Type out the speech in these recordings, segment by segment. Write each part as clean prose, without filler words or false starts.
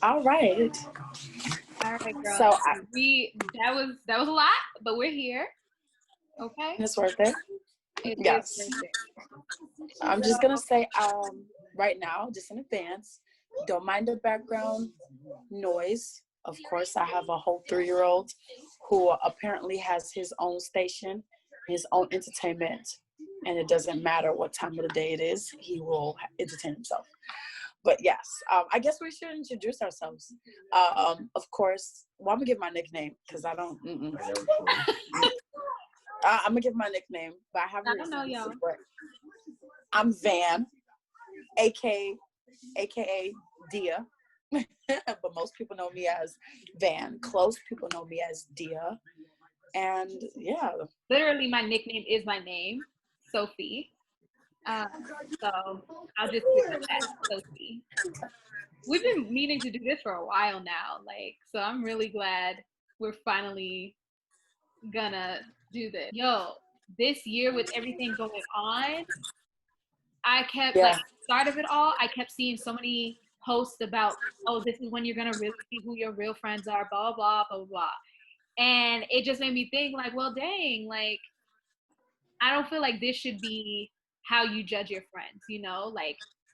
All right. All right, girl. So That was a lot, but we're here. Okay. it's worth it. It is Yes. worth it. I'm just gonna say right now, just in advance, don't mind the background noise. Of course, I have a whole 3-year-old who apparently has his own station, his own entertainment, and it doesn't matter what time of the day it is, he will entertain himself. But yes, I guess we should introduce ourselves. Of course, well, I'm gonna give my nickname because I don't. I'm gonna give my nickname, but I have a I don't reason. know, y'all. But I'm Van, aka Dia, but most people know me as Van. Close people know me as Dia, and yeah. Literally, my nickname is my name, Sophie. So I'll just stick with that, Sophie. We've been meaning to do this for a while now, so I'm really glad we're finally gonna do this. Yo, this year with everything going on, I kept Yeah. start of it all, I kept seeing so many posts about, oh, this is when you're gonna really see who your real friends are, blah blah blah blah. And it just made me think, well, dang, I don't feel like this should be how you judge your friends,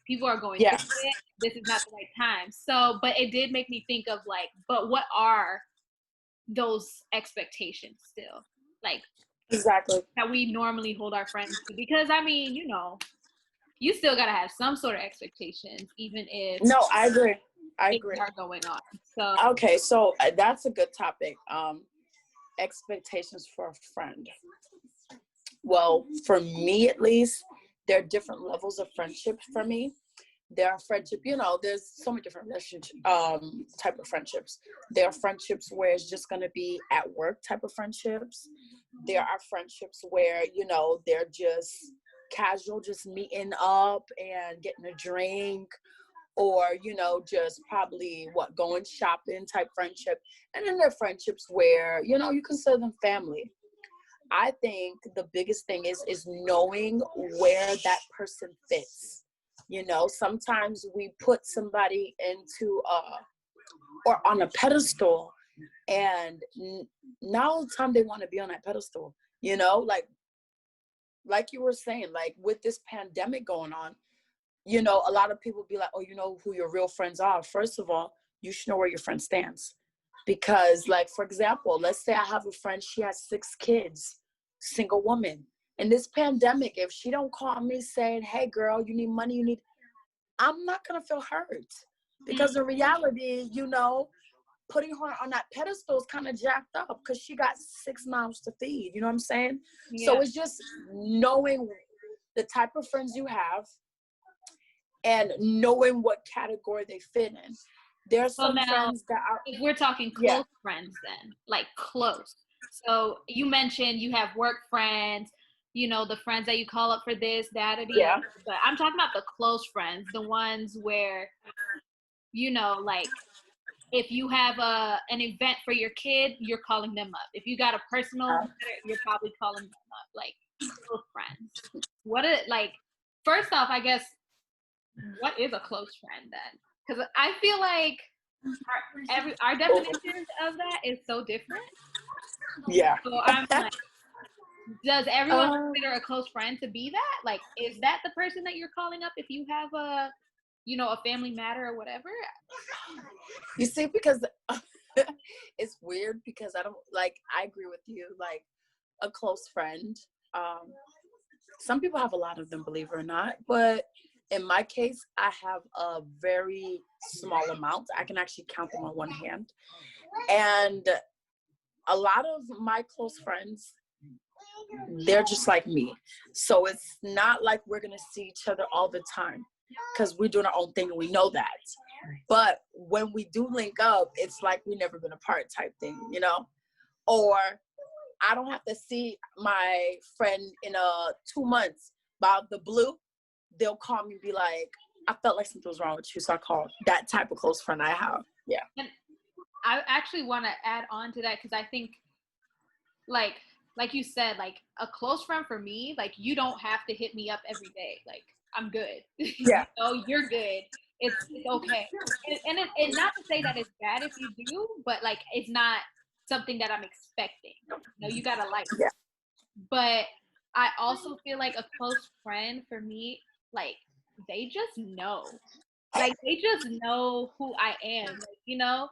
people are going through it. This is not the right time. So, but it did make me think of but what are those expectations still? Exactly. That we normally hold our friends to? Because I mean, you still gotta have some sort of expectations, even if No, I agree. things are going on. So Okay, so that's a good topic. Expectations for a friend. Well, for me at least, there are different levels of friendship for me. There are friendship, there's so many different relationship type of friendships. There are friendships where it's just gonna be at work type of friendships. There are friendships where, they're just casual, just meeting up and getting a drink, or just probably going shopping type friendship. And then there are friendships where you consider them family. I think the biggest thing is knowing where that person fits. Sometimes we put somebody into or on a pedestal, and now all the time they want to be on that pedestal, like you were saying, with this pandemic going on, a lot of people be like, oh, you know who your real friends are. First of all, you should know where your friend stands. Because, for example, let's say I have a friend, she has 6 kids, single woman. In this pandemic, if she don't call me saying, hey, girl, you need money, I'm not going to feel hurt. Because in reality, putting her on that pedestal is kind of jacked up because she got 6 mouths to feed. You know what I'm saying? Yeah. So it's just knowing the type of friends you have and knowing what category they fit in. There's some friends that are... If we're talking close friends then, close. So you mentioned you have work friends, the friends that you call up for this, that, or the other. But I'm talking about the close friends, the ones where, if you have an event for your kid, you're calling them up. If you got a personal matter, you're probably calling them up, close friends. First off, I guess, what is a close friend then? Because I feel like our definition of that is so different. Yeah. So I'm like, does everyone consider a close friend to be that? Is that the person that you're calling up if you have a family matter or whatever? You see, because it's weird because I don't I agree with you, a close friend. Some people have a lot of them, believe it or not, but in my case, I have a very small amount. I can actually count them on one hand. And a lot of my close friends, they're just like me. So it's not like we're going to see each other all the time because we're doing our own thing and we know that. But when we do link up, it's like we've never been apart type thing, Or I don't have to see my friend in 2 months. About the blue, they'll call me and be like, I felt like something was wrong with you, so I called. That type of close friend I have. Yeah. And I actually want to add on to that because I think, like you said, a close friend for me, you don't have to hit me up every day. I'm good. Yeah. You're good. it's okay. And not to say that it's bad if you do, but like it's not something that I'm expecting. You gotta like Yeah. but I also feel like a close friend for me, like they just know. Like they just know who I am. Like,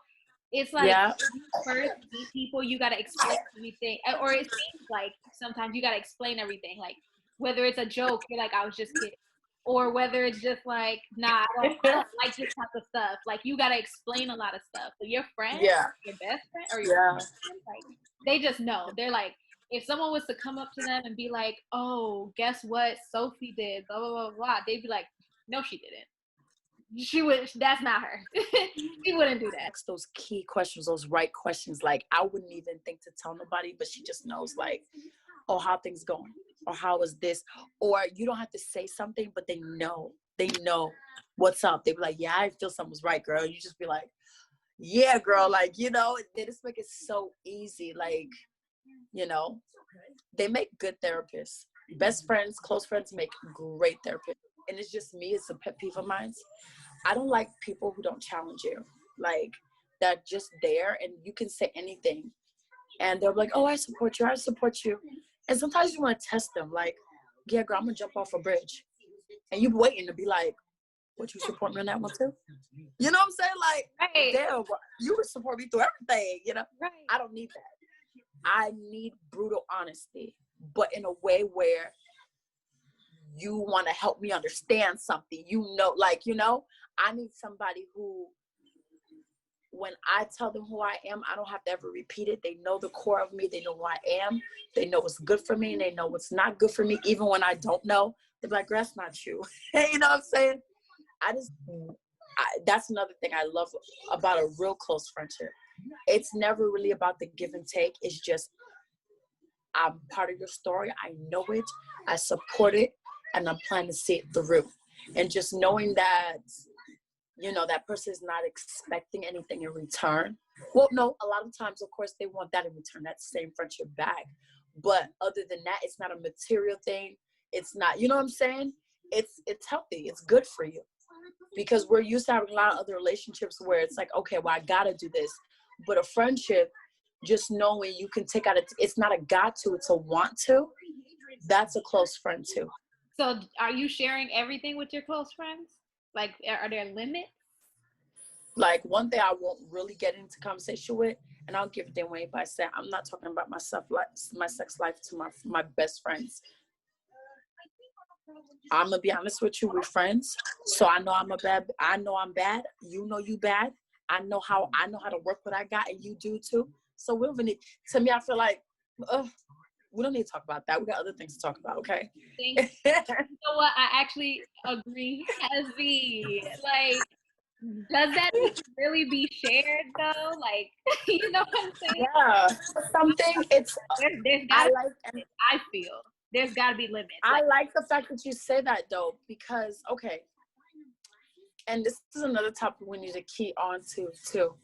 it's like Yeah. when you first meet people, you gotta explain everything. Or it seems like sometimes you gotta explain everything. Like whether it's a joke, you're like, I was just kidding. Or whether it's just like, nah, I don't like this type of stuff. Like you gotta explain a lot of stuff. But your friend, Yeah. your best friend, or your Yeah. friend, like they just know. They're like, if someone was to come up to them and be like, "Oh, guess what? Sophie did," blah blah blah blah, they'd be like, "No, she didn't. She would. That's not her. She wouldn't do that." Ask those key questions, those right questions. Like I wouldn't even think to tell nobody, but she just knows like, oh, how things going, or how is this, or you don't have to say something, but they know what's up. They be like, yeah, I feel something's right, girl. You just be like, yeah, girl, like, they just make it so easy. Like, they make good therapists. Best friends, close friends make great therapists. And it's just me, it's a pet peeve of mine. I don't like people who don't challenge you. Like, that just there and you can say anything. And they're like, oh, I support you. And sometimes you want to test them. Like, yeah, girl, I'm going to jump off a bridge. And you waiting to be like, would you support me on that one too? You know what I'm saying? Like, Right. damn, you would support me through everything, Right. I don't need that. I need brutal honesty, but in a way where you want to help me understand something, I need somebody who, when I tell them who I am, I don't have to ever repeat it. They know the core of me. They know who I am. They know what's good for me and they know what's not good for me. Even when I don't know, they're like, that's not you. You know what I'm saying? That's another thing I love about a real close friendship. It's never really about the give and take. It's just, I'm part of your story. I know it. I support it. And I'm planning to see it through. And just knowing that, that person is not expecting anything in return. Well, no, a lot of times, of course, they want that in return, that same friendship back. But other than that, it's not a material thing. It's not, you know what I'm saying? It's healthy. It's good for you. Because we're used to having a lot of other relationships where it's like, okay, well, I gotta do this. But a friendship, just knowing you can take out it's not a got to, it's a want to. That's a close friend too. So, are you sharing everything with your close friends? Like, are there limits? Like one thing I won't really get into conversation with, and I'll give it away by saying I'm not talking about my sex life to my best friends. I'm gonna be honest with you, we're friends. So I know I'm bad. You know you bad. I know how to work what I got, and you do too. So we don't need. To me, I feel like we don't need to talk about that. We got other things to talk about. Okay. You know what? I actually agree. Heavy. Like, does that really be shared though? Like, you know what I'm saying? Yeah. Something. There's gotta. I feel there's gotta be limits. I like the fact that you say that though, because okay. And this is another topic we need to key on to too,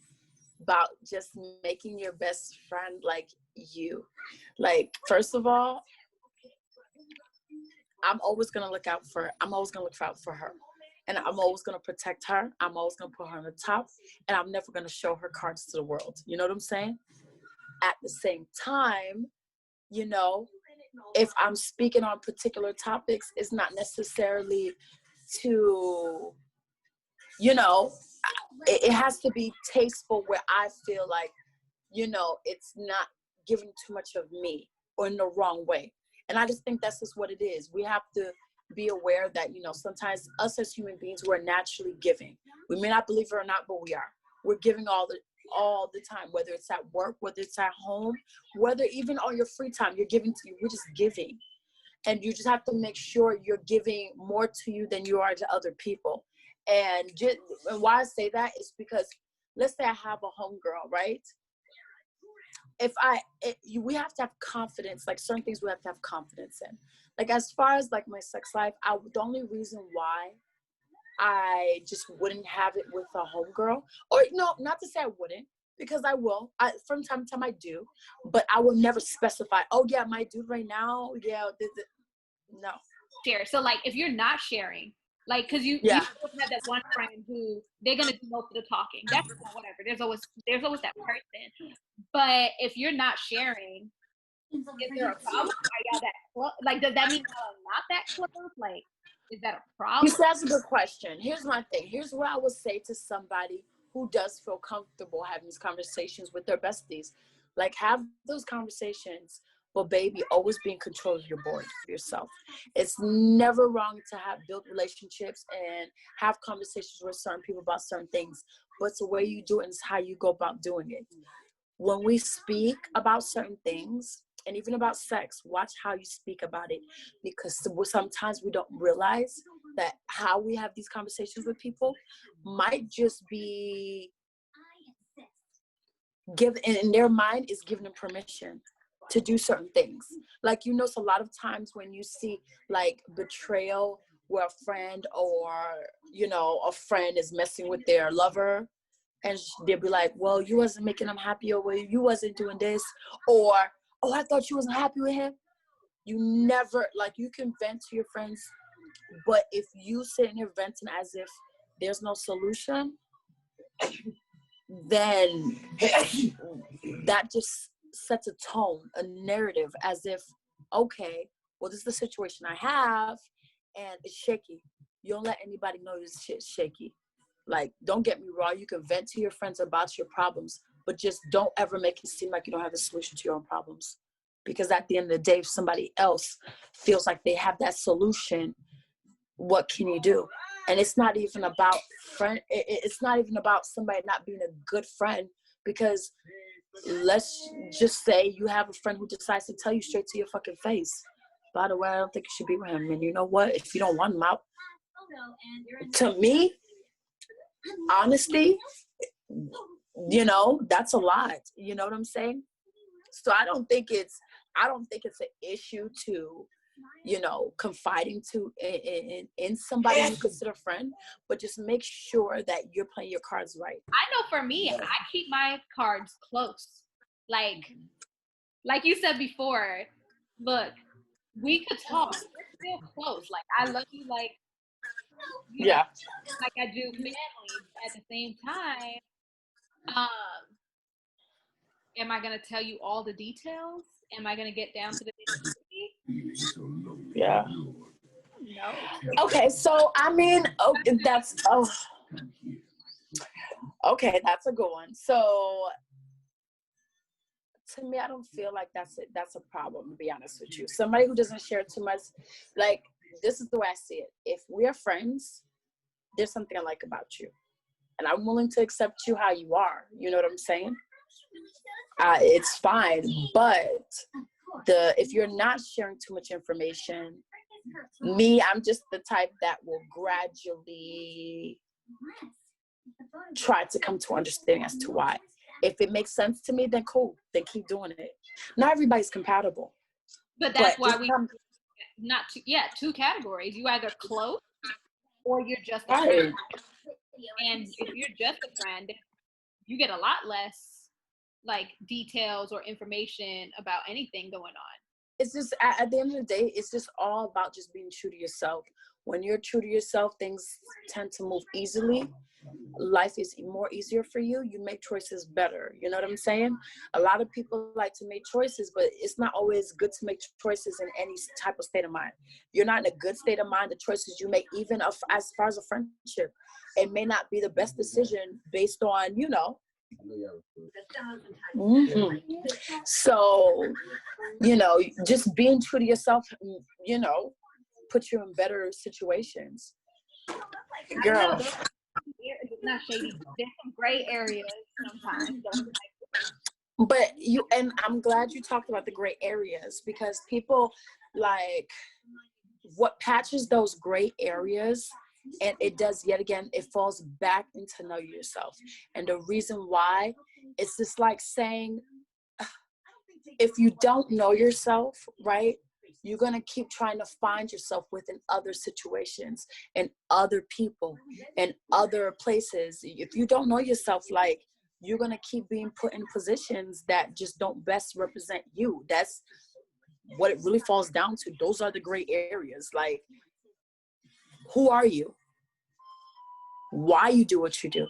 about just making your best friend like you. Like, first of all, I'm always gonna look out for her. And I'm always gonna protect her. I'm always gonna put her on the top. And I'm never gonna show her cards to the world. You know what I'm saying? At the same time, if I'm speaking on particular topics, it's not necessarily to, it has to be tasteful where I feel like, it's not giving too much of me or in the wrong way. And I just think that's just what it is. We have to be aware that, sometimes us as human beings, we're naturally giving. We may not believe it or not, but we are. We're giving all the time, whether it's at work, whether it's at home, whether even on your free time, you're we're just giving. And you just have to make sure you're giving more to you than you are to other people. And why I say that is because, let's say I have a homegirl, right? We have to have confidence, like certain things we have to have confidence in. Like as far as like my sex life, the only reason why I just wouldn't have it with a homegirl, or no, not to say I wouldn't, because I will. From time to time I do, but I will never specify, oh yeah, my dude right now, yeah, no. Share. So like if you're not sharing, Like, cause you Yeah. always have that one friend who they're gonna do most of the talking. That's whatever. There's always that person. But if you're not sharing, is there a problem? Are y'all that close? Like, does that mean y'all are not that close? Like, is that a problem? That's a good question. Here's my thing. Here's what I would say to somebody who does feel comfortable having these conversations with their besties. Like, have those conversations, but baby, always be in control of your board yourself. It's never wrong to have build relationships and have conversations with certain people about certain things, but the way you do it is how you go about doing it. When we speak about certain things, and even about sex, watch how you speak about it, because sometimes we don't realize that how we have these conversations with people might just be in their mind is giving them permission to do certain things. Like, you know, so a lot of times when you see like betrayal where a friend or, you know, a friend is messing with their lover, and they'll be like, well, you wasn't making them happy, or well, you wasn't doing this, or, oh, I thought you wasn't happy with him. You never, like, you can vent to your friends, but if you sit here venting as if there's no solution, then that just sets a tone, a narrative, as if, okay, well, this is the situation I have, and it's shaky. You don't let anybody know this shit's shaky. Like, don't get me wrong, you can vent to your friends about your problems, but just don't ever make it seem like you don't have a solution to your own problems. Because at the end of the day, if somebody else feels like they have that solution, what can you do? And it's not even about it's not even about somebody not being a good friend, because let's just say you have a friend who decides to tell you straight to your fucking face, by the way, I don't think you should be with him. And you know what? If you don't want him out, to me, honesty, you know, that's a lot. You know what I'm saying? So I don't think it's an issue to, you know, confiding in somebody you consider a friend, but just make sure that you're playing your cards right. I know for me, I keep my cards close. Like you said before, look, we could talk. We're still close. Like, I love you, like, you know, like I do family. But at the same time, am I gonna tell you all the details? Am I gonna get down to the nitty-gritty? Yeah. No. Okay, so I mean, okay, that's a good one. So to me, I don't feel like that's a problem, to be honest with you. Somebody who doesn't share too much, like, this is the way I see it. If we're friends, there's something I like about you, and I'm willing to accept you how you are. You know what I'm saying? It's fine, but if you're not sharing too much information, I'm just the type that will gradually try to come to understanding as to why. If it makes sense to me, then cool, then keep doing it. Not everybody's compatible, but that's why we not two categories. You either close or you're just a friend. And if you're just a friend, you get a lot less like details or information about anything going on. It's just at the end of the day, it's just all about just being true to yourself. When you're true to yourself, things tend to move easily. Life is more easier for you. You make choices better. You know what I'm saying? A lot of people like to make choices, but it's not always good to make choices in any type of state of mind. You're not in a good state of mind. The choices you make, even as far as a friendship, it may not be the best decision based on, you know. Mm-hmm. So, you know, just being true to yourself, you know, put you in better situations. Girl. It's not shady. There's some gray areas sometimes. But and I'm glad you talked about the gray areas, because people, like, what patches those gray areas, and it does, yet again, it falls back into know yourself. And the reason why, it's just like saying, if you don't know yourself, right, you're going to keep trying to find yourself within other situations and other people and other places. If you don't know yourself, like, you're going to keep being put in positions that just don't best represent you. That's what it really falls down to. Those are the gray areas. Like, Who are you? Why you do what you do?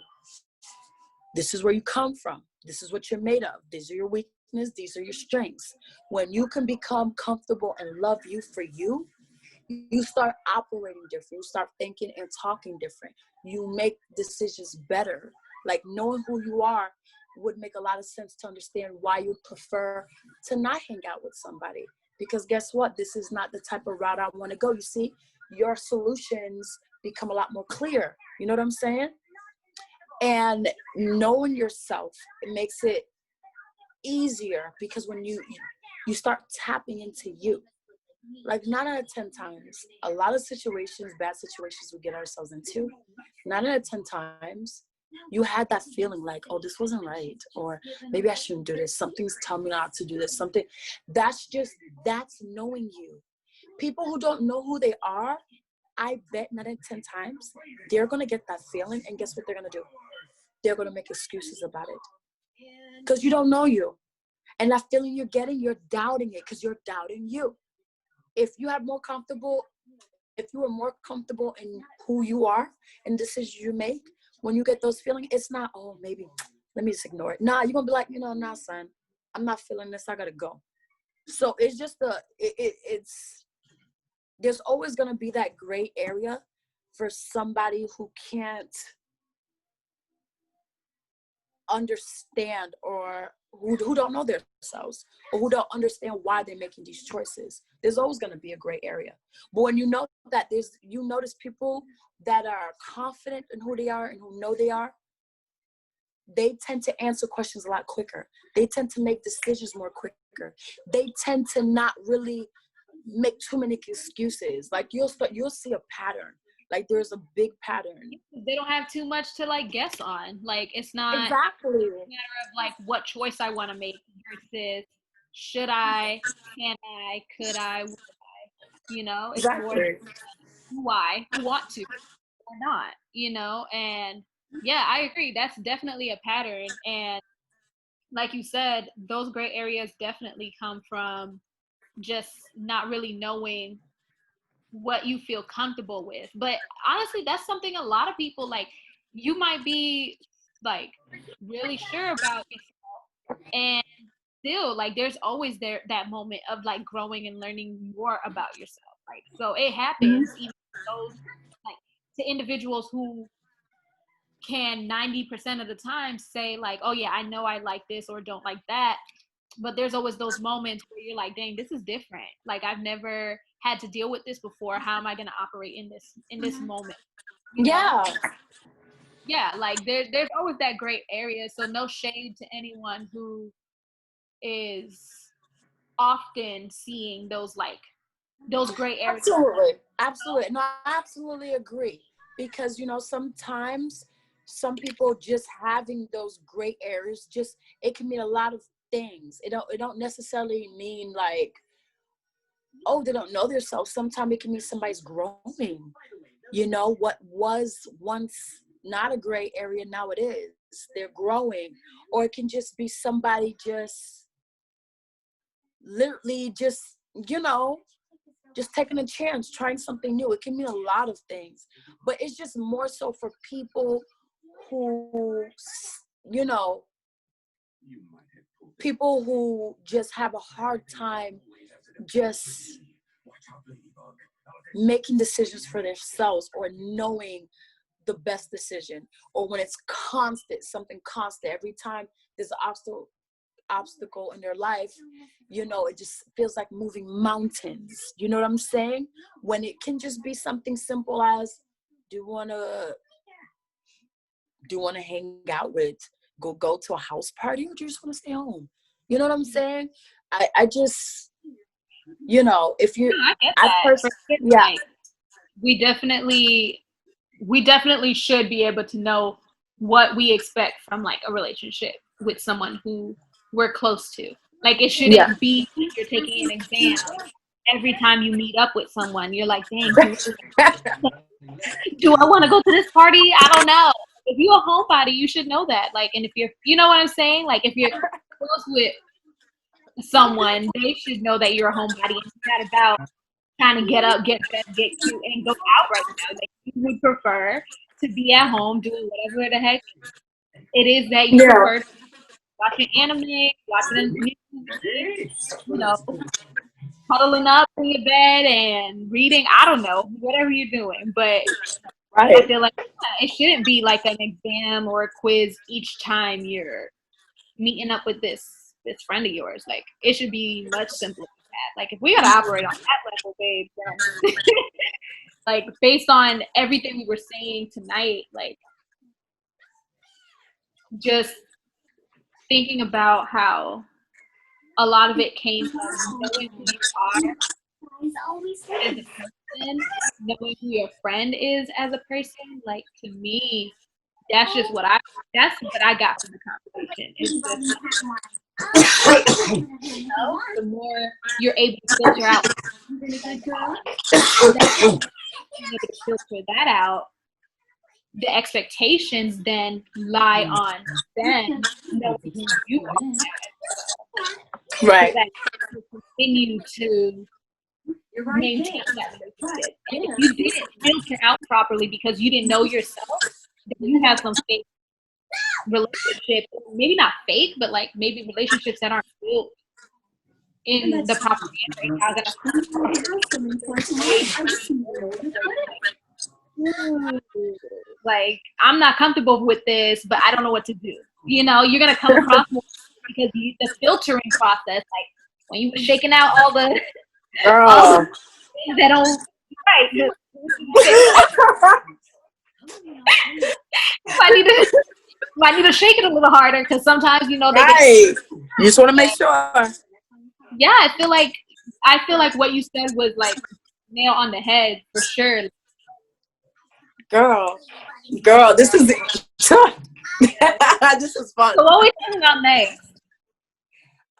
This is where you come from. This is what you're made of. These are your weaknesses. These are your strengths. When you can become comfortable and love you for you start operating different. You start thinking and talking different. You make decisions better. Like knowing who you are would make a lot of sense to understand why you prefer to not hang out with somebody. Because guess what? This is not the type of route I want to go. You see, your solutions become a lot more clear. You know what I'm saying? And knowing yourself, it makes it easier because when you start tapping into you, like 9 out of 10 times, a lot of situations, bad situations we get ourselves into, 9 out of 10 times, you had that feeling like, oh, this wasn't right, or maybe I shouldn't do this. Something's telling me not to do this. That's knowing you. People who don't know who they are, I bet 9 out of 10 times, they're going to get that feeling, and guess what they're going to do? They're going to make excuses about it because you don't know you. And that feeling you're getting, you're doubting it because you're doubting you. If you were more comfortable in who you are and decisions you make, when you get those feelings, it's not, oh, maybe, let me just ignore it. Nah, you're going to be like, nah, son, I'm not feeling this. I got to go. So it's just there's always going to be that gray area for somebody who can't understand, or who don't know themselves, or who don't understand why they're making these choices. There's always going to be a gray area. But when you know that you notice people that are confident in who they are and who know they are, they tend to answer questions a lot quicker. They tend to make decisions more quicker. They tend to not really make too many excuses. Like you'll see a pattern. Like there's a big pattern. They don't have too much to like guess on. Like it's not exactly a matter of like what choice I want to make versus should I, can I, could I, would I? It's more do I want to or not, and yeah, I agree. That's definitely a pattern. And like you said, those gray areas definitely come from just not really knowing what you feel comfortable with. But honestly, that's something a lot of people like. You might be like really sure about yourself, and still like there's always that moment of like growing and learning more about yourself. Like so it happens even those like to individuals who can 90% of the time say like, oh yeah, I know I like this or don't like that. But there's always those moments where you're like, dang, this is different. Like I've never had to deal with this before. How am I going to operate in this moment? Yeah. Yeah, like there's always that gray area. So no shade to anyone who is often seeing those gray areas. Absolutely. No, I absolutely agree. Because sometimes some people just having those gray areas, just it can mean a lot of things. It don't necessarily mean like, oh, they don't know themselves. Sometimes it can mean somebody's growing. What was once not a gray area, now it is. They're growing. Or it can just be somebody just literally just taking a chance, trying something new. It can mean a lot of things, but it's just more so for people who just have a hard time just making decisions for themselves, or knowing the best decision, or when it's something constant. Every time there's an obstacle in their life, it just feels like moving mountains. You know what I'm saying? When it can just be something simple as, do you want to hang out with, go to a house party, or do you just want to stay home? You know what I'm saying? I just, if you, I get that. yeah. Like, we definitely should be able to know what we expect from like a relationship with someone who we're close to. Like it shouldn't be like you're taking an exam every time you meet up with someone. You're like, dang, do I want to go to this party? I don't know. If you're a homebody, you should know that. Like, and if you know what I'm saying? Like if you're close with someone, they should know that you're a homebody. It's not about trying to get up, get dressed, get cute, and go out right now. Like, you would prefer to be at home doing whatever the heck it is that you Yeah. prefer, watching anime, watching music, you know, cuddling up in your bed and reading. I don't know, whatever you're doing. But I Right. feel like it shouldn't be like an exam or a quiz each time you're meeting up with this friend of yours. Like, it should be much simpler than that. Like, if we gotta operate on that level, babe, then like, based on everything we were saying tonight, like, just thinking about how a lot of it came from knowing who you are as a person, knowing who your friend is as a person. Like, to me, that's just what I got from the conversation. It's just, you know, the more you're able to filter out, filter that out, the expectations then lie on them knowing who you are, Right. so that you continue to maintain that relationship. And if you didn't filter out properly because you didn't know yourself, then you have some fake relationships, maybe not fake, but like maybe relationships that aren't built in the proper manner. Like, I'm not comfortable with this, but I don't know what to do. You know, you're gonna come across more because the filtering process, like when you were shaking out all the things that don't right. I need to shake it a little harder because sometimes, you know, they Right. You just want to make sure. Yeah, I feel like what you said was like nail on the head for sure. Girl, this is this is fun. So what are we talking about next?